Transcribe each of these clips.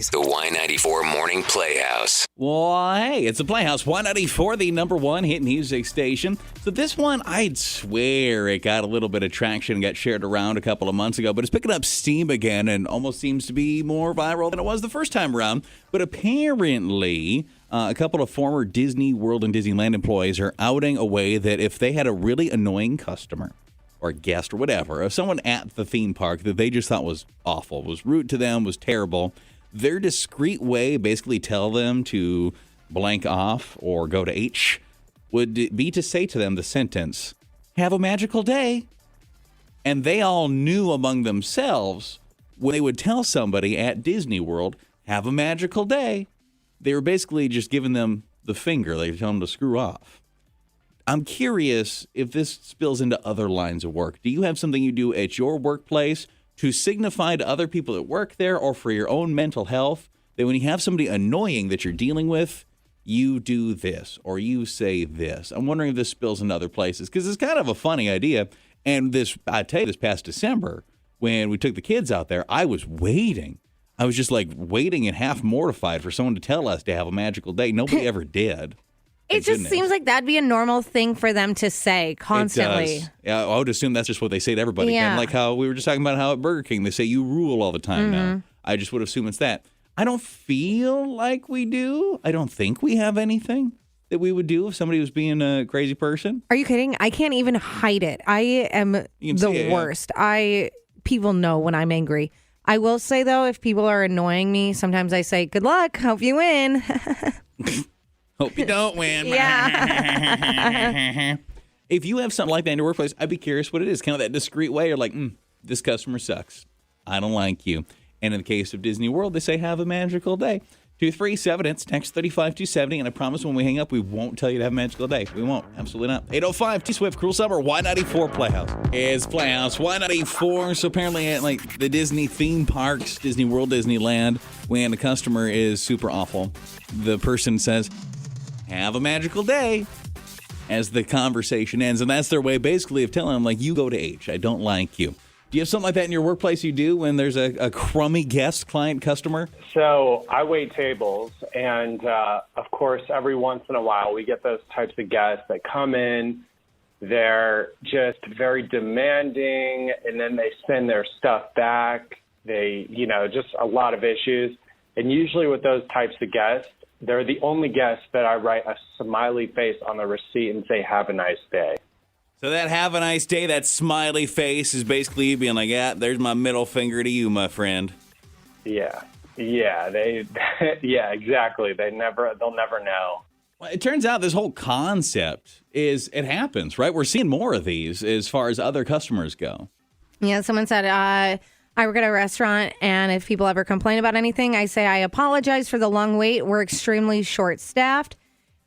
Cities. The Y94 Morning Playhouse. Well, hey, it's the Playhouse. Y94, the number one hit music station. So this one, I'd swear it got a little bit of traction and got shared around a couple of months ago, but it's picking up steam again and almost seems to be more viral than it was the first time around. But apparently, a couple of former Disney World and Disneyland employees are outing a way that if they had a really annoying customer or guest or whatever, or someone at the theme park that they just thought was awful, was rude to them, was terrible, their discreet way basically tell them to blank off or go to H would be to say to them the sentence, "Have a magical day." And they all knew among themselves when they would tell somebody at Disney World, "Have a magical day," they were basically just giving them the finger. They tell them to screw off. I'm curious if this spills into other lines of work. Do you have something you do at your workplace to signify to other people that work there or for your own mental health that when you have somebody annoying that you're dealing with, you do this or you say this? I'm wondering if this spills into other places because it's kind of a funny idea. And I tell you, this past December, when we took the kids out there, I was waiting. I was just like waiting and half mortified for someone to tell us to have a magical day. Nobody ever did. It just seems like that'd be a normal thing for them to say constantly. It does. Yeah, I would assume that's just what they say to everybody. Yeah. Kind of like how we were just talking about how at Burger King they say you rule all the time now. I just would assume it's that. I don't feel like we do. I don't think we have anything that we would do if somebody was being a crazy person. Are you kidding? I can't even hide it. I am the worst. People know when I'm angry. I will say, though, if people are annoying me, sometimes I say, "Good luck. Hope you win." Hope you don't win. Yeah. If you have something like that in your workplace, I'd be curious what it is. Kind of that discreet way. You're like, this customer sucks. I don't like you. And in the case of Disney World, they say, "Have a magical day." 237, it's text 35270. And I promise when we hang up, we won't tell you to have a magical day. We won't. Absolutely not. 805 T-Swift, Cruel Summer, Y94 Playhouse. It's Playhouse, Y94. So apparently at like the Disney theme parks, Disney World, Disneyland, when the customer is super awful, the person says, "Have a magical day," as the conversation ends. And that's their way basically of telling them, like, you go to H. I don't like you. Do you have something like that in your workplace you do when there's a crummy guest, client, customer? So I wait tables, and of course, every once in a while, we get those types of guests that come in. They're just very demanding, and then they send their stuff back. They, just a lot of issues. And usually with those types of guests, they're the only guests that I write a smiley face on the receipt and say, "Have a nice day." So that "have a nice day," that smiley face is basically you being like, "Yeah, there's my middle finger to you, my friend." Yeah, exactly. They'll never know. Well, it turns out this whole concept it happens, right? We're seeing more of these as far as other customers go. Yeah, someone said, I work at a restaurant, and if people ever complain about anything, I say, "I apologize for the long wait. We're extremely short-staffed."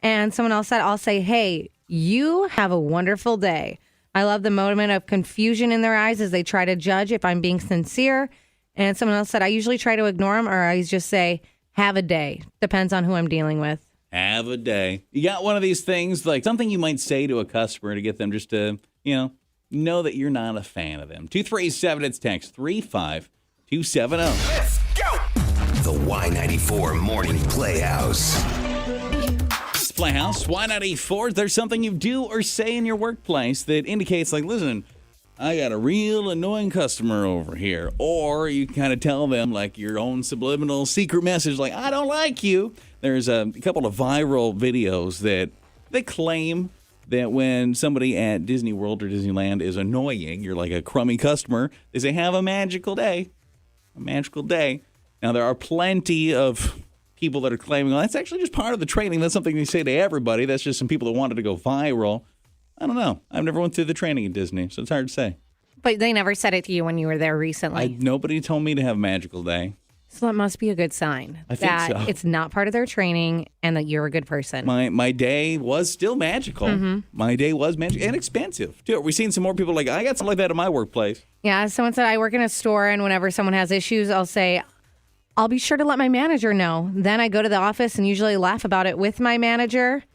And someone else said, I'll say, "Hey, you have a wonderful day." I love the moment of confusion in their eyes as they try to judge if I'm being sincere. And someone else said, "I usually try to ignore them, or I just say, 'Have a day.' Depends on who I'm dealing with." Have a day. You got one of these things, like something you might say to a customer to get them just to, know that you're not a fan of them. 237, it's text 35270. Let's go! The Y94 Morning Playhouse. Playhouse, Y94. Is there something you do or say in your workplace that indicates, like, listen, I got a real annoying customer over here? Or you kind of tell them, like, your own subliminal secret message, like, "I don't like you." There's a couple of viral videos that they claim that when somebody at Disney World or Disneyland is annoying, you're like a crummy customer, they say, "Have a magical day." A magical day. Now, there are plenty of people that are claiming, well, that's actually just part of the training. That's something they say to everybody. That's just some people that wanted to go viral. I don't know. I've never went through the training at Disney, so it's hard to say. But they never said it to you when you were there recently. Nobody told me to have a magical day. So that must be a good sign I think that so. it's not part of their training and that you're a good person. My day was still magical. Mm-hmm. My day was magical and expensive, too. We've seen some more people like, I got something like that at my workplace. Yeah, someone said, I work in a store, and whenever someone has issues, I'll say, I'll be sure to let my manager know. Then I go to the office and usually laugh about it with my manager.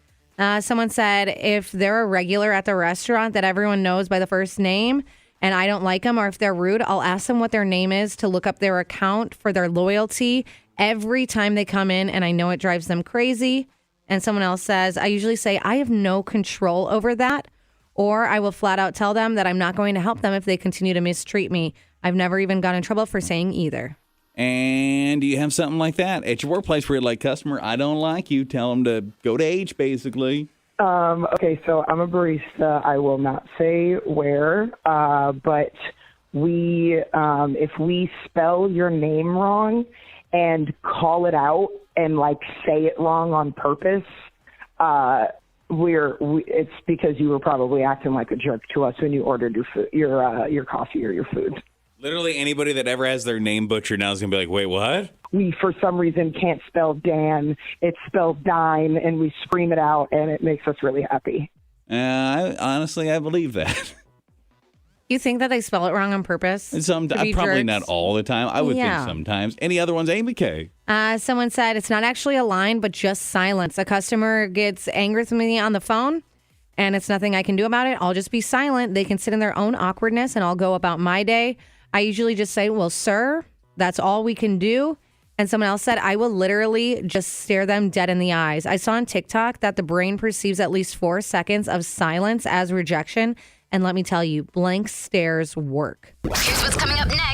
Someone said, if they're a regular at the restaurant that everyone knows by the first name and I don't like them, or if they're rude, I'll ask them what their name is to look up their account for their loyalty every time they come in, and I know it drives them crazy. And someone else says, I usually say, I have no control over that. Or I will flat out tell them that I'm not going to help them if they continue to mistreat me. I've never even got in trouble for saying either. And do you have something like that at your workplace where you're like, customer, I don't like you. Tell them to go to H, basically. Okay, so I'm a barista. I will not say where, but if we spell your name wrong and call it out and like say it wrong on purpose, it's because you were probably acting like a jerk to us when you ordered your food, your coffee or your food. Literally anybody that ever has their name butchered now is going to be like, wait, what? We, for some reason, can't spell Dan. It's spelled Dine, and we scream it out, and it makes us really happy. I believe that. You think that they spell it wrong on purpose? Probably jerks? not all the time. I would think sometimes. Any other ones, Amy K? Someone said it's not actually a line, but just silence. A customer gets angry with me on the phone, and it's nothing I can do about it. I'll just be silent. They can sit in their own awkwardness, and I'll go about my day. I usually just say, well, sir, that's all we can do. And someone else said, I will literally just stare them dead in the eyes. I saw on TikTok that the brain perceives at least 4 seconds of silence as rejection. And let me tell you, blank stares work. Here's what's coming up next